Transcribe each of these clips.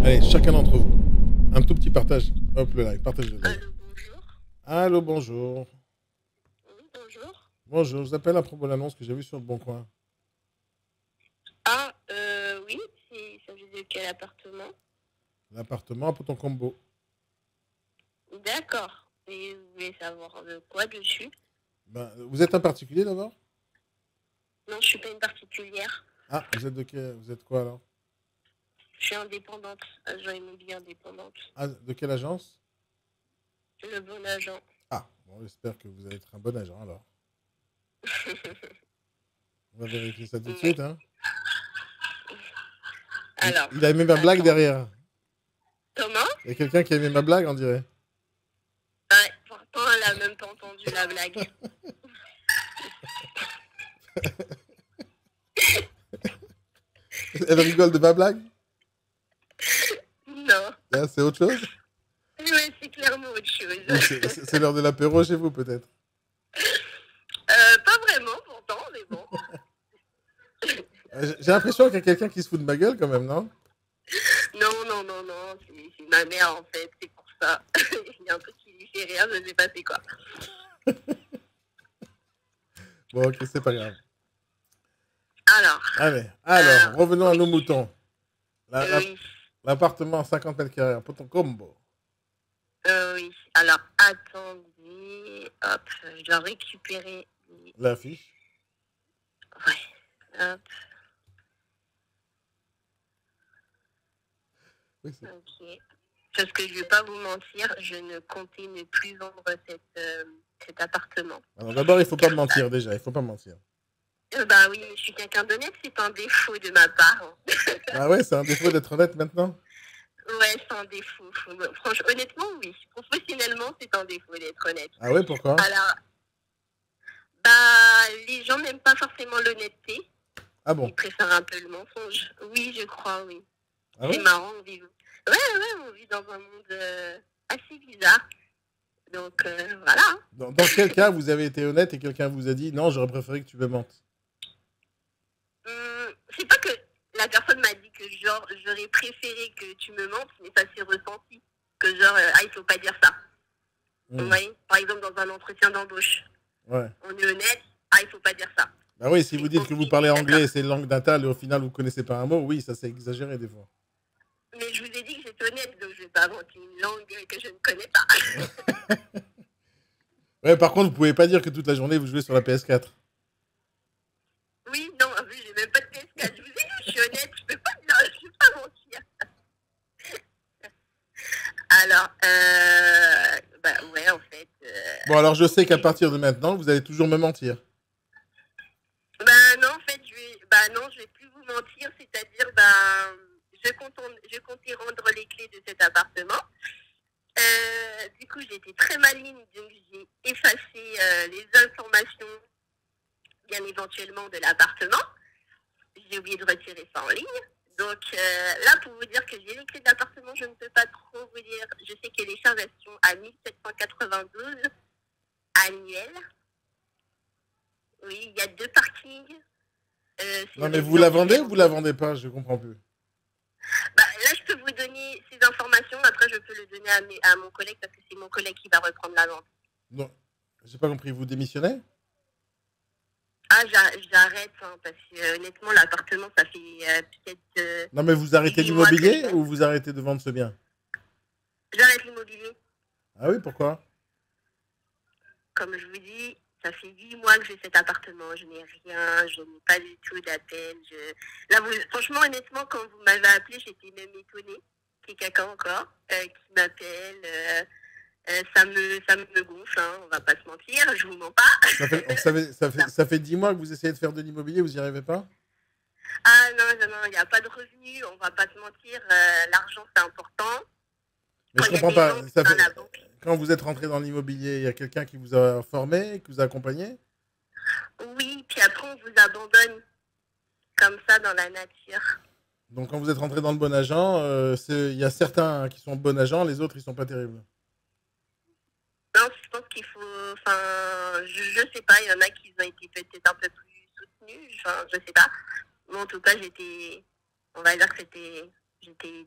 Allez, chacun d'entre vous. Un tout petit partage. Hop, le live. Partagez le live. Allô, bonjour. Allô, bonjour. Oui, bonjour. Bonjour, je vous appelle à propos de l'annonce que j'ai vue sur le Bon Coin. Ah, oui, il s'agit de quel appartement? L'appartement à Potonkombo. D'accord. Et vous voulez savoir de quoi dessus? Ben, vous êtes un particulier d'abord? Non, je suis pas une particulière. Ah, vous êtes de quel... Vous êtes quoi alors? Je suis indépendante, agent immobilier indépendante. Ah, de quelle agence? Le bon agent. Ah, bon, j'espère que vous allez être un bon agent alors. On va vérifier ça tout de Mais, suite, hein. alors, Il a aimé ma blague attends. derrière. Comment? Il y a quelqu'un qui a aimé ma blague, on dirait. Ouais, pourtant, elle a même pas entendu la blague. Elle rigole de ma blague? Non. Ah, c'est autre chose? Ouais, c'est clairement autre chose. Ou c'est l'heure de l'apéro chez vous, peut-être? Pas vraiment, pourtant, mais bon. J'ai l'impression qu'il y a quelqu'un qui se fout de ma gueule quand même, non? Non, non, non, non, c'est ma mère en fait, c'est pour ça. Il y a un truc qui lui fait rire, je sais pas c'est quoi. Bon, ok, c'est pas grave. Alors, Alors, revenons à oui, nos moutons. La- la- oui, L'appartement à 50 mètres carrés à Potonkombo. oui. Alors, attendez, hop, je dois récupérer. L'affiche. Ouais, hop, Oui, ok. Parce que je vais pas vous mentir, je ne comptais ne plus vendre cet appartement. Alors d'abord, il faut pas me mentir déjà, il faut pas mentir. Bah oui, mais je suis quelqu'un d'honnête, c'est un défaut de ma part, hein. Ah ouais, c'est un défaut d'être honnête maintenant? Ouais, c'est un défaut. Franchement, honnêtement, oui. Professionnellement, c'est un défaut d'être honnête. Ah ouais, pourquoi? Alors, bah, les gens n'aiment pas forcément l'honnêteté. Ah bon? Ils préfèrent un peu le mensonge. Oui, je crois, oui. Ah C'est ouais? marrant, on vit. Ouais, ouais, on vit dans un monde assez bizarre. Donc, voilà. Dans quel cas vous avez été honnête et quelqu'un vous a dit non, j'aurais préféré que tu me mentes? C'est pas que la personne m'a dit que, genre, j'aurais préféré que tu me mentes, mais ça s'est ressenti. Que, genre, ah, il faut pas dire ça. Vous Hmm. voyez, par exemple, dans un entretien d'embauche, Ouais. on est honnête, ah, il faut pas dire ça. Bah oui, si vous C'est dites que ok, vous parlez d'accord. anglais et c'est une langue natale et au final vous connaissez pas un mot, oui, ça c'est exagéré des fois. Mais je vous ai dit que j'étais honnête, donc je vais pas inventer une langue que je ne connais pas. Ouais, par contre, vous pouvez pas dire que toute la journée vous jouez sur la PS4. Oui, non, en plus, j'ai même pas de PS4. Je vous ai dit, je suis honnête, je peux pas dire, je peux pas mentir. Alors, bah ouais, en fait, Bon, alors je sais qu'à oui. partir de maintenant, vous allez toujours me mentir. Bah non, en fait, bah non, je vais plus vous mentir, c'est-à-dire, bah, je comptais rendre les clés de cet appartement. Du coup, j'ai été très maligne, donc j'ai effacé les informations, bien éventuellement, de l'appartement. J'ai oublié de retirer ça en ligne. Donc là, pour vous dire que j'ai les clés d'appartement, je ne peux pas trop vous dire. Je sais que les charges elles sont à 1792 annuelles. Oui, il y a 2 parkings. C'est une Non, mais vous la résidence vendez ou vous la secondaire. vendez pas? Je comprends plus. Bah, là, je peux vous donner ces informations. Après, je peux le donner à mon collègue parce que c'est mon collègue qui va reprendre la vente. Non, j'ai pas compris. Vous démissionnez? Ah, j'arrête hein, parce que honnêtement, l'appartement, ça fait peut-être Non, mais vous arrêtez 8 mois que je l'immobilier l'ai. ou vous arrêtez de vendre ce bien? J'arrête l'immobilier. Ah oui, pourquoi? Comme je vous dis, ça fait 8 mois que j'ai cet appartement. Je n'ai rien, je n'ai pas du tout d'appel. Là, franchement, honnêtement, quand vous m'avez appelé, j'étais même étonnée qu'il y ait quelqu'un encore qui m'appelle. Ça me gonfle, hein, on va pas se mentir, je vous mens pas. Ça fait 10 mois que vous essayez de faire de l'immobilier, vous y arrivez pas? Ah non, non, non, il n'y a pas de revenus, on va pas se mentir, l'argent c'est important. Mais Quand je il y a comprends des pas. gens qui sont dans la banque. Quand vous êtes rentré dans l'immobilier, il y a quelqu'un qui vous a formé, qui vous a accompagné? Oui, puis après on vous abandonne comme ça dans la nature. Donc quand vous êtes rentré dans le bon agent, il y a certains qui sont bons agents, les autres ils sont pas terribles. Non, je pense qu'il faut. Enfin, je sais pas, il y en a qui ont été peut-être un peu plus soutenus, enfin, je sais pas. Moi, en tout cas, j'étais. On va dire que j'étais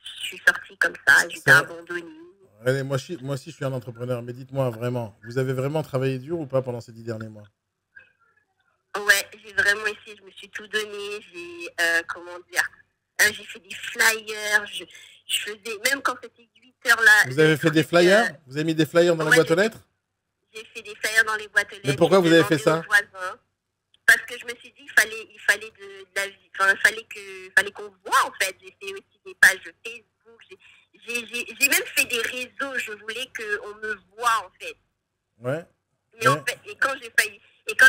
je suis sortie comme ça, j'étais Ça, abandonnée. allez, moi aussi, je suis un entrepreneur, mais dites-moi vraiment, vous avez vraiment travaillé dur ou pas pendant ces 10 derniers mois? Ouais, j'ai vraiment essayé, je me suis tout donné, j'ai, comment dire, j'ai fait des flyers, je faisais, même quand c'était 8 heures là, Vous avez fait quand des j'étais, flyers? Vous avez mis des flyers dans la ouais, boîte aux lettres? j'ai fait des flyers dans les boîtes aux Mais lettres, pourquoi j'ai vous avez fait demandé aux ça? voisins, parce que je me suis dit, il fallait de la vie, enfin, fallait qu'on voit, en fait. J'ai fait aussi des pages Facebook, j'ai même fait des réseaux, je voulais qu'on me voit, en fait. Ouais. Mais en fait, et quand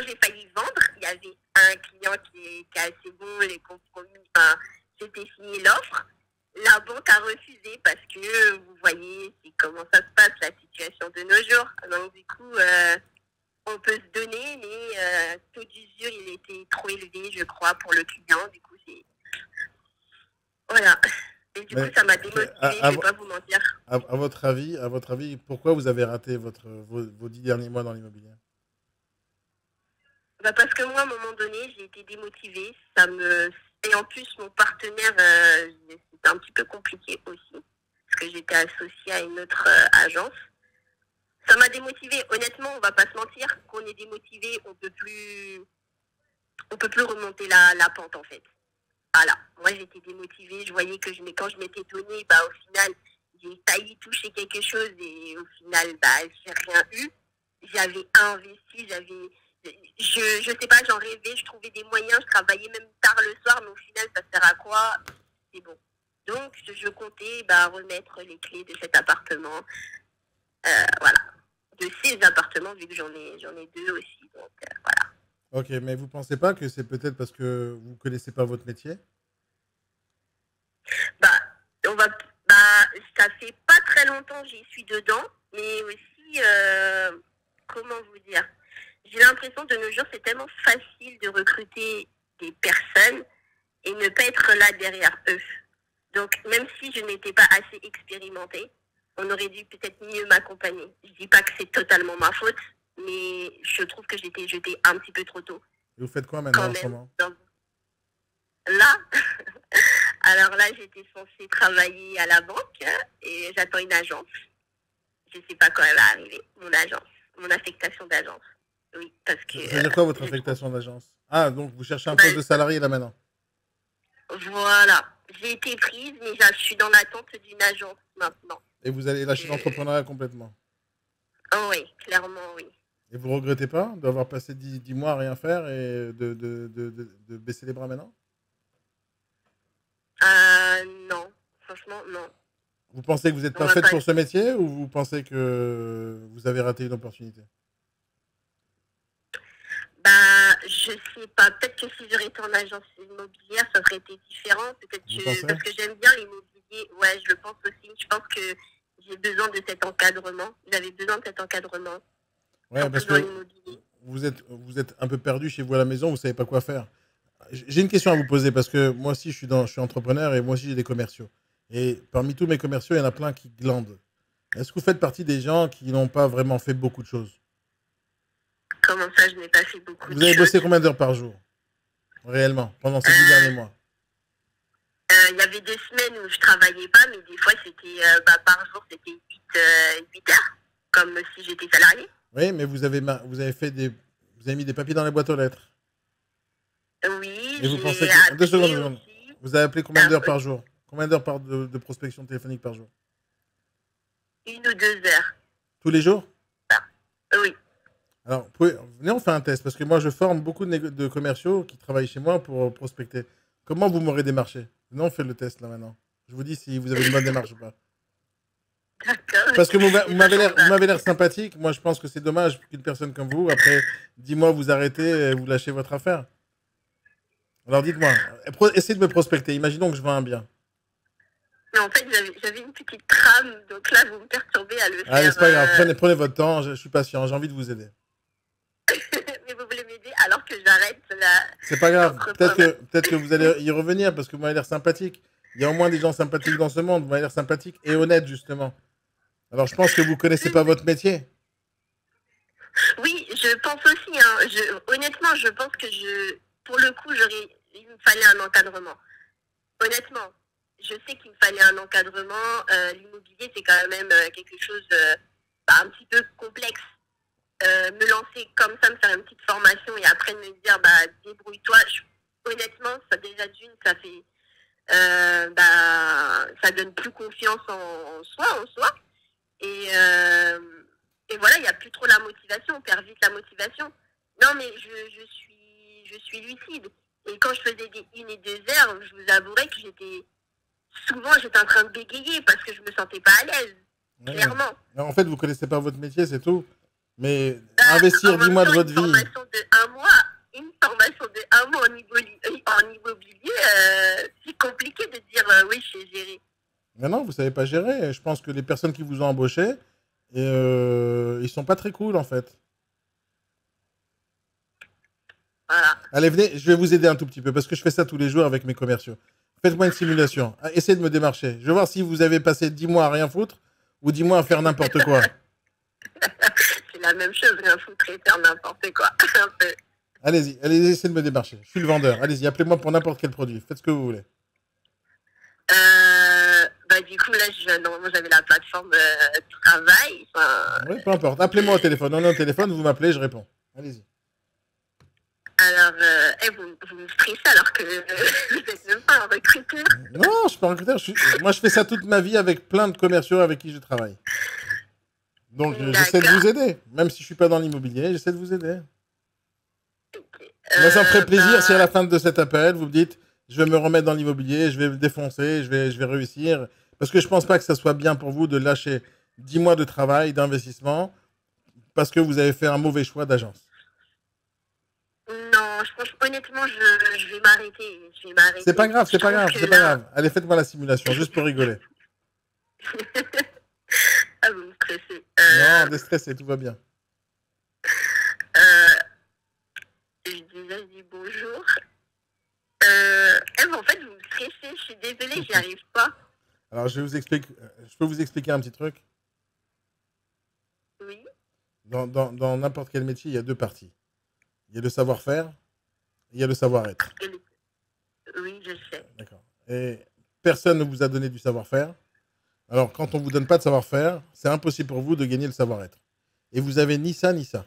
j'ai failli vendre, il y avait un client qui est assez bon, les compromis, enfin, j'étais signé l'offre. La banque a refusé parce que, vous voyez, c'est comment ça se passe, la situation de nos jours. Donc, du coup, on peut se donner, mais le taux d'usure, il était trop élevé, je crois, pour le client. Du coup, c'est... Voilà. Et du coup, Mais ça m'a démotivée, je vais pas vous mentir. à votre avis, pourquoi vous avez raté vos 10 derniers mois dans l'immobilier? Bah parce que moi, à un moment donné, j'ai été démotivée. Et en plus, mon partenaire, c'était un petit peu compliqué aussi. Parce que j'étais associée à une autre agence. Ça m'a démotivée. Honnêtement, on va pas se mentir. Quand on est démotivé, on peut plus remonter la pente, en fait. Voilà. Moi, j'étais démotivée. Je voyais que quand je m'étais donnée, bah, au final, j'ai failli toucher quelque chose et au final, bah, j'ai rien eu. J'avais investi, je sais pas, j'en rêvais, je trouvais des moyens, je travaillais même tard le soir, mais au final, ça sert à quoi? C'est bon. Donc, je comptais bah, remettre les clés de cet appartement. Voilà. De ces appartements, vu que j'en ai deux aussi. Donc, voilà. Ok, mais vous pensez pas que c'est peut-être parce que vous connaissez pas votre métier? Bah, bah, ça fait pas très longtemps que j'y suis dedans, mais aussi, comment vous dire? J'ai l'impression de nos jours, c'est tellement facile de recruter des personnes et ne pas être là derrière eux. Donc, même si je n'étais pas assez expérimentée, on aurait dû peut-être mieux m'accompagner. Je dis pas que c'est totalement ma faute, mais je trouve que j'étais jetée un petit peu trop tôt. Et vous faites quoi maintenant Quand en ce même. moment? Donc, là, alors là, j'étais censée travailler à la banque et j'attends une agence. Je sais pas quand elle va arriver, mon affectation d'agence. Oui, parce que... Ça veut dire quoi votre affectation d'agence? Ah, donc vous cherchez un Bah, poste de salarié là maintenant? voilà. J'ai été prise, mais je suis dans l'attente d'une agence maintenant. Et vous allez lâcher l'entrepreneuriat complètement? Oh oui, clairement, oui. Et vous regrettez pas d'avoir passé 10 mois à rien faire et de baisser les bras maintenant? Non. Franchement, non. Vous pensez que vous n'êtes On pas va faite pas... pour ce métier ou vous pensez que vous avez raté une opportunité? Bah, je sais pas. Peut-être que si j'aurais été en agence immobilière, ça aurait été différent. Peut-être Vous que... pensez? Parce que j'aime bien l'immobilier. Ouais, je le pense aussi. Je pense que j'ai besoin de cet encadrement. J'avais besoin de cet encadrement. Ouais, parce Surtout dans que l'immobilier. vous êtes un peu perdu chez vous à la maison, vous savez pas quoi faire. J'ai une question à vous poser parce que moi aussi je suis entrepreneur et moi aussi j'ai des commerciaux. Et parmi tous mes commerciaux, il y en a plein qui glandent. Est-ce que vous faites partie des gens qui n'ont pas vraiment fait beaucoup de choses? Comment ça, je n'ai pas fait beaucoup Vous de avez choses. bossé combien d'heures par jour, réellement, pendant ces 10 derniers mois? Il y avait des semaines où je travaillais pas, mais des fois, c'était par jour, c'était 8 heures, comme si j'étais salariée. Oui, mais vous avez fait vous avez mis des papiers dans les boîtes aux lettres. Oui, Et vous pensez j'ai que... Deux secondes, appelé deux secondes. aussi. Vous avez appelé combien d'heures Oui, par jour? Combien d'heures de prospection téléphonique par jour? 1 ou 2 heures. Tous les jours? Oui. Alors, venez, on fait un test, parce que moi, je forme beaucoup de commerciaux qui travaillent chez moi pour prospecter. Comment vous m'aurez démarché? Venez, on fait le test, là, maintenant. Je vous dis si vous avez une bonne démarche ou pas. D'accord. Parce que vous Et ça, m'avez l'air sympathique. Moi, je pense que c'est dommage qu'une personne comme vous, après 10 mois, vous arrêtez et vous lâchez votre affaire. Alors, dites-moi, essayez de me prospecter. Imaginons que je vends un bien. mais en fait, j'avais une petite trame, donc là, vous me perturbez à le Allez, faire. c'est pas grave. Prenez votre temps. Je suis patient. J'ai envie de vous aider. Mais vous voulez m'aider alors que j'arrête la C'est pas grave. l'entrepreneuriat. Peut-être que vous allez y revenir parce que vous m'avez l'air sympathique. Il y a au moins des gens sympathiques dans ce monde. Vous m'avez l'air sympathique et honnête, justement. Alors, je pense que vous connaissez pas votre métier. Oui, je pense aussi. Hein, honnêtement, je pense que pour le coup, il me fallait un encadrement. Honnêtement. je sais qu'il me fallait un encadrement. L'immobilier, c'est quand même quelque chose un petit peu complexe. Me lancer comme ça, me faire une petite formation et après me dire, débrouille-toi. Honnêtement, ça déjà d'une, ça fait, ça donne plus confiance en soi. Et voilà, il n'y a plus trop la motivation, on perd vite la motivation. Non, mais je suis lucide. Et quand je faisais des 1 et 2 heures, je vous avouerai que souvent j'étais en train de bégayer parce que je me sentais pas à l'aise, Ouais. clairement. En fait, vous connaissez pas votre métier, c'est tout. Mais En investir 10 même mois de temps, votre vie. une formation de 1 mois en immobilier, c'est compliqué de dire oui, je sais gérer. Mais non, vous savez pas gérer. Je pense que les personnes qui vous ont embauché, ils sont pas très cool en fait. Voilà. Allez, venez, je vais vous aider un tout petit peu parce que je fais ça tous les jours avec mes commerciaux. Faites-moi une simulation. Essayez de me démarcher. Je vais voir si vous avez passé 10 mois à rien foutre ou 10 mois à faire n'importe quoi. C'est la même chose, rien foutre et faire n'importe quoi. Un peu. Allez-y, allez, essayez de me démarcher. Je suis le vendeur. Allez-y, appelez-moi pour n'importe quel produit. Faites ce que vous voulez. Du coup, là, normalement, j'avais la plateforme travail. Oui, peu importe. Appelez-moi au téléphone. On est au téléphone, vous m'appelez, je réponds. Allez-y. Alors, vous me stressez alors que vous n'êtes même pas un recruteur. Non, je suis pas recruteur. Moi, je fais ça toute ma vie avec plein de commerciaux avec qui je travaille. Donc, j'essaie de vous aider. Même si je suis pas dans l'immobilier, j'essaie de vous aider. Okay. Moi, ça me ferait plaisir si à la fin de cet appel, vous me dites, je vais me remettre dans l'immobilier, je vais me défoncer, je vais réussir. Parce que je pense pas que ça soit bien pour vous de lâcher 10 mois de travail, d'investissement, parce que vous avez fait un mauvais choix d'agence. Non, je pense honnêtement, je vais m'arrêter. C'est pas grave, c'est pas grave, c'est pas grave. Allez, faites-moi la simulation, juste pour rigoler. Ah, vous me stressez. Non, déstressé, tout va bien. Je dis bonjour. En fait, vous me stressez, je suis désolée, j'y arrive pas. Alors, je peux vous expliquer un petit truc. Oui. Dans n'importe quel métier, il y a deux parties. Il y a le savoir-faire, et il y a le savoir-être. Oui, je sais. D'accord. Et personne ne vous a donné du savoir-faire. Alors, quand on ne vous donne pas de savoir-faire, c'est impossible pour vous de gagner le savoir-être. Et vous avez ni ça, ni ça.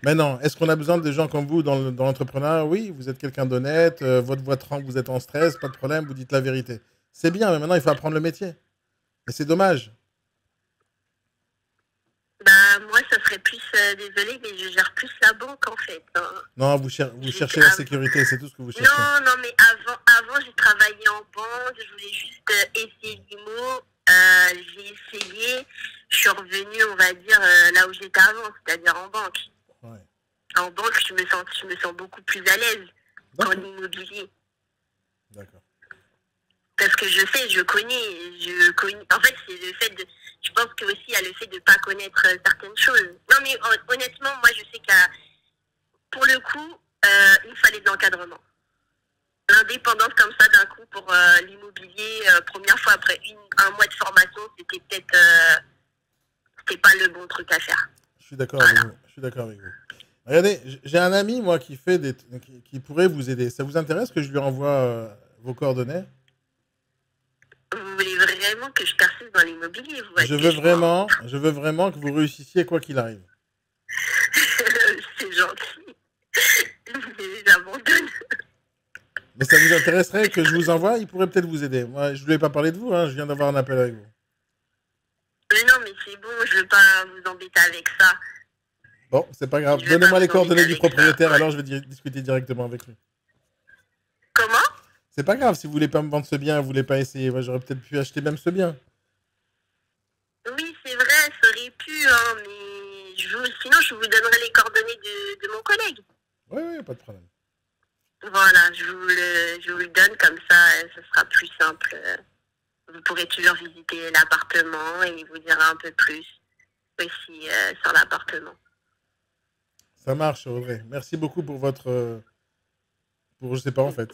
Maintenant, est-ce qu'on a besoin de gens comme vous dans l'entrepreneuriat? Oui, vous êtes quelqu'un d'honnête, votre voix tremble, vous êtes en stress, pas de problème, vous dites la vérité. C'est bien, mais maintenant, il faut apprendre le métier. Et c'est dommage. Moi, ça serait plus, désolée, mais je gère plus la banque, en fait. Hein. Non, vous cherchez la sécurité, c'est tout ce que vous cherchez. Non, mais avant j'ai travaillé en banque, je voulais juste essayer l'IMO. J'ai essayé, je suis revenue, on va dire, là où j'étais avant, c'est-à-dire en banque. Ouais. En banque, je me sens beaucoup plus à l'aise qu'en immobilier. D'accord. Parce que je connais. En fait, c'est le fait de. Je pense que aussi il y a le fait de ne pas connaître certaines choses. Non, mais honnêtement, moi, je sais pour le coup, il fallait de l'encadrement. L'indépendance comme ça d'un coup pour l'immobilier, première fois après un mois de formation, c'était peut-être c'était pas le bon truc à faire. Je suis d'accord avec vous. Je suis d'accord avec vous. Regardez, j'ai un ami, moi, qui pourrait vous aider. Ça vous intéresse que je lui renvoie vos coordonnées? Vous voulez vraiment que je persiste dans l'immobilier, vous je veux vraiment que vous réussissiez quoi qu'il arrive. C'est gentil. Mais j'abandonne. Mais ça vous intéresserait que je vous envoie? Il pourrait peut-être vous aider. Moi, je ne voulais pas parler de vous, hein. Je viens d'avoir un appel avec vous. Mais non, mais c'est bon, je ne veux pas vous embêter avec ça. Bon, c'est pas grave. Donnez-moi les coordonnées du propriétaire, ça. Alors je vais discuter directement avec lui. Comment? C'est pas grave, si vous voulez pas me vendre ce bien, vous voulez pas essayer. Moi, j'aurais peut-être pu acheter même ce bien. Oui, c'est vrai, ça aurait pu, hein, mais sinon je vous donnerai les coordonnées de mon collègue. Oui, pas de problème. Voilà, je vous le donne, comme ça, ce sera plus simple. Vous pourrez toujours visiter l'appartement et il vous dira un peu plus aussi sur l'appartement. Ça marche, Audrey. Merci beaucoup pour votre... pour je sais pas, en fait.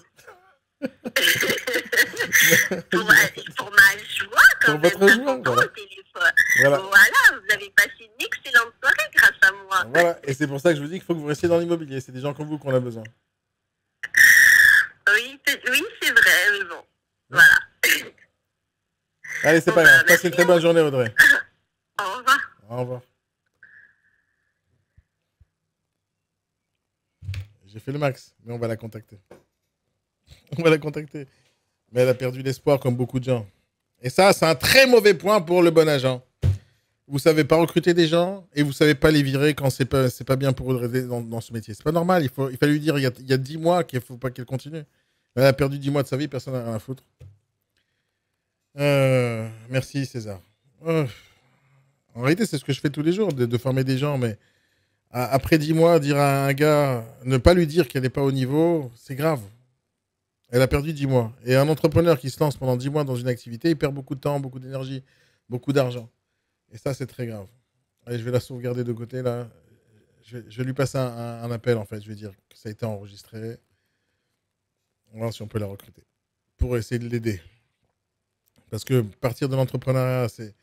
pour ma joie, quand pour même. Votre joie, voilà. Au téléphone. Voilà, vous avez passé une excellente soirée grâce à moi. Voilà, et c'est pour ça que je vous dis qu'il faut que vous restiez dans l'immobilier. C'est des gens comme vous qu'on a besoin. Oui, c'est vrai, mais bon. Voilà. Allez, c'est Bon, pas bah, grave. Passe une merci. très bonne journée, Audrey. Au revoir. Au revoir. J'ai fait le max, mais on va la contacter. On va la contacter. Mais elle a perdu l'espoir comme beaucoup de gens. Et ça, c'est un très mauvais point pour le bon agent. Vous savez pas recruter des gens et vous savez pas les virer quand c'est pas bien pour eux de rester dans ce métier. C'est pas normal. Il fallait lui dire il y a 10 mois qu'il faut pas qu'elle continue. Elle a perdu 10 mois de sa vie, personne n'a rien à foutre. Merci César. En réalité, c'est ce que je fais tous les jours, de former des gens, mais après 10 mois, dire à un gars, ne pas lui dire qu'elle n'est pas au niveau, c'est grave. Elle a perdu 10 mois. Et un entrepreneur qui se lance pendant 10 mois dans une activité, il perd beaucoup de temps, beaucoup d'énergie, beaucoup d'argent. Et ça, c'est très grave. Allez, je vais la sauvegarder de côté, là. Je vais lui passer un appel, en fait. Je vais dire que ça a été enregistré. On va voir si on peut la recruter. Pour essayer de l'aider. Parce que partir de l'entrepreneuriat, c'est...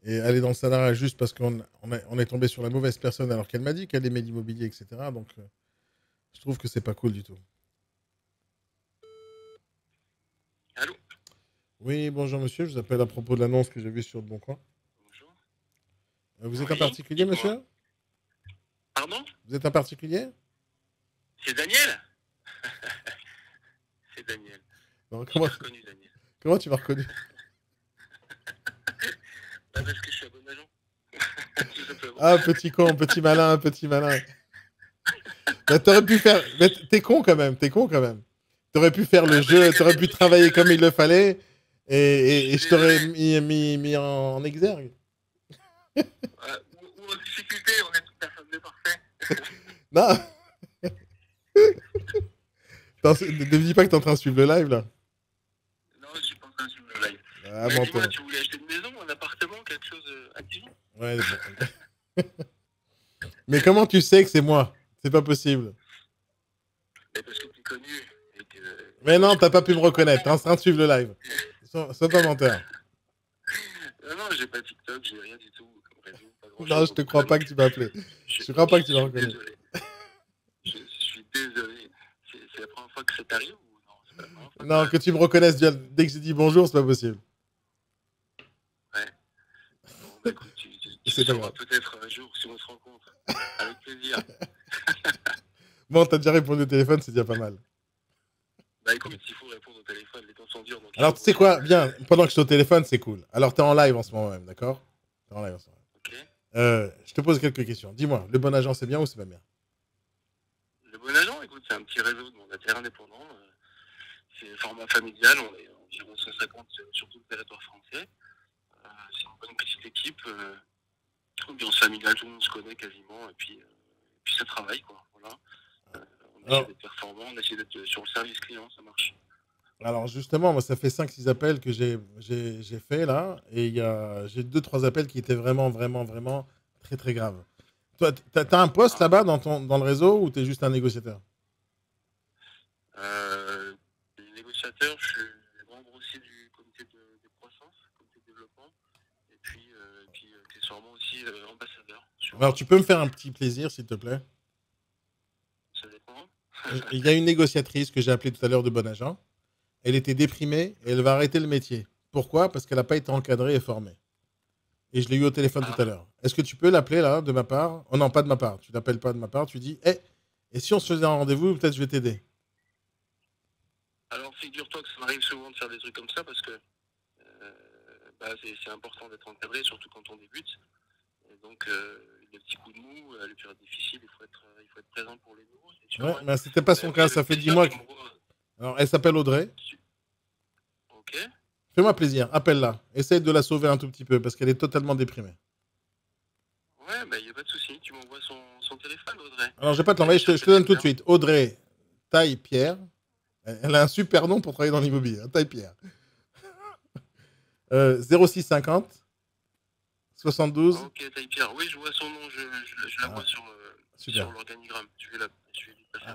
Et aller dans le salariat juste parce on est tombé sur la mauvaise personne alors qu'elle m'a dit qu'elle aimait l'immobilier, etc. Donc, je trouve que c'est pas cool du tout. Allô? Oui, bonjour monsieur, je vous appelle à propos de l'annonce que j'ai vue sur le Bon Coin. Bonjour. Vous êtes un Oui, particulier, dites-moi. monsieur? Pardon? Vous êtes un particulier? C'est Daniel? C'est Daniel. Non, J'ai reconnu Daniel. comment tu m'as reconnu? Bah, parce que je suis un bon agent. Tout simplement. Ah, petit con, petit malin, petit malin. Bah, t'aurais pu faire... Mais t'es con quand même, t'es con quand même. T'aurais pu faire le Ah, jeu, mais t'aurais pu travailler comme il le fallait et je t'aurais désolé. mis en exergue. Ou en difficulté, on est personne n'est parfait. Non. Attends, ne dis pas que t'es en train de suivre le live là. Non, je suis pas en train de suivre le live. Ah, Mais menteur. dis-moi, tu voulais acheter une maison, un appartement, quelque chose à Dijon? Ouais, bon. Mais comment tu sais que c'est moi? C'est pas possible. Mais parce que tu es connu. Et que, Mais non, t'as pas pu me reconnaître. T'es en train de suivre le live. Sois pas menteur. Non, j'ai pas TikTok, j'ai rien du tout comme réseau. Pas grand-chose. Non, je te crois pas que tu m'as appelé. Je crois pas que tu m'as reconnu. Désolé. Je suis désolé. C'est la première fois que ça t'arrive ou non? C'est pas la première fois. Non, que tu me reconnaisses dès que j'ai dit bonjour, c'est pas possible. Ouais. Bon, bah écoute, tu C'est pas sauras grave. peut-être un jour si on se rencontre. Avec plaisir. Bon, t'as déjà répondu au téléphone, c'est déjà pas mal. Bah écoute, s'il faut répondre au téléphone, les temps sont durs. Donc Alors, tu sais quoi? Bien, pendant que je suis au téléphone, c'est cool. Alors, t'es en live en ce moment même, d'accord? T'es en live en ce moment. Ok. Je te pose quelques questions. Dis-moi, le bon agent, c'est bien ou c'est pas bien? Le bon agent, écoute, c'est un petit réseau de mandataires indépendants. C'est format familial, on est environ 150 sur tout le territoire français. C'est une bonne petite équipe. Ambiance familiale, tout le monde se connaît quasiment. Et puis ça travaille, quoi. Voilà. On essaie d'être performant, on essaie d'être sur le service client, ça marche. Alors justement, moi, ça fait 5-6 appels que j'ai fait là, et j'ai 2-3 appels qui étaient vraiment très très graves. Toi, t'as un poste là-bas dans le réseau ou t'es juste un négociateur? Négociateur, je suis membre aussi du comité de croissance, comité de développement, et puis accessoirement aussi ambassadeur. Alors tu peux me faire un petit plaisir, s'il te plaît? Ça dépend. Il y a une négociatrice que j'ai appelée tout à l'heure de bon agent. Elle était déprimée et elle va arrêter le métier. Pourquoi? Parce qu'elle n'a pas été encadrée et formée. Et je l'ai eu au téléphone tout à l'heure. Est-ce que tu peux l'appeler là, de ma part? Oh non, pas de ma part. Tu l'appelles pas de ma part. Tu dis, hé, et si on se faisait un rendez-vous, peut-être je vais t'aider. Alors, figure-toi que ça m'arrive souvent de faire des trucs comme ça parce que c'est important d'être encadré, surtout quand on débute. Et donc, les petits coups de mou, les périodes difficiles, il faut être présent pour les nouveaux. Sûr, Ouais, mais c'était pas son cas. Ça fait 10 mois. Alors, elle s'appelle Audrey. Ok. Fais-moi plaisir, appelle-la. Essaye de la sauver un tout petit peu parce qu'elle est totalement déprimée. Ouais, bah, il n'y a pas de souci. Tu m'envoies son téléphone, Audrey. Alors, je vais pas te l'envoyer, je te donne tout de suite. Audrey Taille-Pierre. Elle a un super nom pour travailler dans l'immobilier, hein, Taille-Pierre. 06 50 72. Ok, Taille-Pierre. Oui, je vois son nom. Je la vois sur l'organigramme.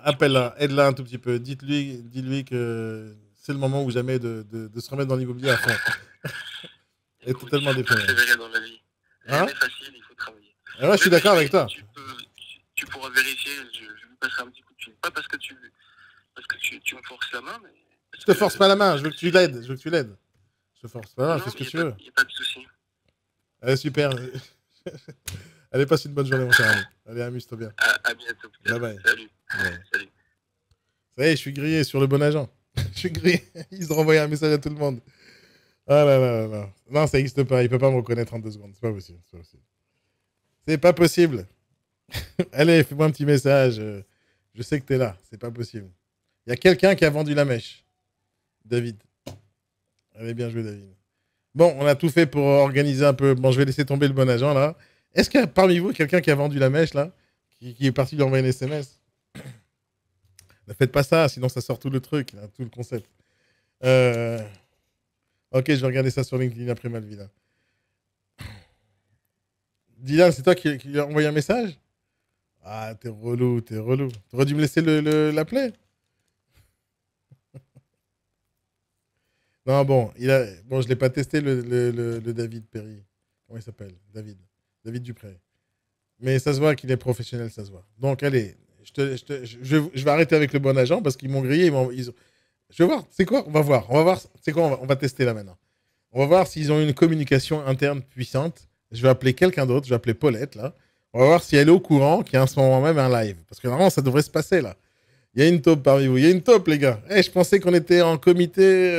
Appelle-la, aide-la un tout petit peu. Dites-lui que c'est le moment ou jamais de se remettre dans l'immobilier à fond. Elle est totalement déprimée. Dans la vie. Rien n'est facile, il faut travailler. Ouais, je suis d'accord avec toi. Tu pourras vérifier, je lui passerai un petit coup de fil. Pas parce que tu me forces la main, mais... Je te force pas la main, je veux que tu l'aides. Je veux te force pas, Non, fais ce que il tu veux. n'y a pas de souci. Allez, super. Allez, passe une bonne journée, mon cher ami. Allez, amuse-toi bien. À bientôt. Bye bye. Salut. Ouais. Salut. Ça y est, je suis grillé sur le bon agent. Je suis grillé. Ils ont envoyé un message à tout le monde. Ah là là là là. Non, ça n'existe pas. Il peut pas me reconnaître en 2 secondes. C'est pas possible. C'est pas possible. C'est pas possible. Allez, fais-moi un petit message. Je sais que t'es là. C'est pas possible. Il y a quelqu'un qui a vendu la mèche. David. Allez, bien joué, David. Bon, on a tout fait pour organiser un peu. Bon, je vais laisser tomber le bon agent, là. Est-ce qu'il y a parmi vous quelqu'un qui a vendu la mèche, là, qui est parti lui envoyer un SMS? Ne faites pas ça, sinon ça sort tout le truc, là, tout le concept. Ok, je vais regarder ça sur LinkedIn après ma vie, là. Dylan, c'est toi qui lui a envoyé un message? Ah, t'es relou, t'es relou. T'aurais dû me laisser l'appeler. Non, bon, bon, je l'ai pas testé, le David Perry. Comment il s'appelle? David. David Dupré. Mais ça se voit qu'il est professionnel, ça se voit. Donc, allez, je vais arrêter avec le bon agent parce qu'ils m'ont grillé. Je vais voir, c'est quoi? On va voir. On va voir, c'est quoi? On va tester là maintenant. On va voir s'ils ont une communication interne puissante. Je vais appeler quelqu'un d'autre, je vais appeler Paulette, là. On va voir si elle est au courant qu'il y a en ce moment même un live. Parce que normalement, ça devrait se passer, là. Il y a une taupe parmi vous. Il y a une taupe, les gars. Je pensais qu'on était en comité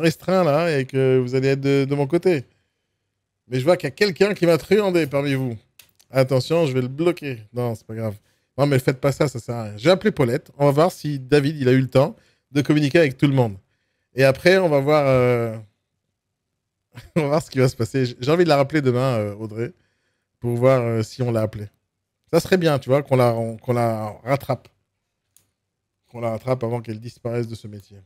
restreint, là, et que vous allez être de mon côté. Mais je vois qu'il y a quelqu'un qui m'a truandé parmi vous. Attention, je vais le bloquer. Non, c'est pas grave. Non, mais faites pas ça, ça sert à rien. J'ai appelé Paulette. On va voir si David, il a eu le temps de communiquer avec tout le monde. Et après, on va voir, on va voir ce qui va se passer. J'ai envie de la rappeler demain, Audrey, pour voir si on l'a appelée. Ça serait bien, tu vois, qu'on la rattrape. Qu'on la rattrape avant qu'elle disparaisse de ce métier.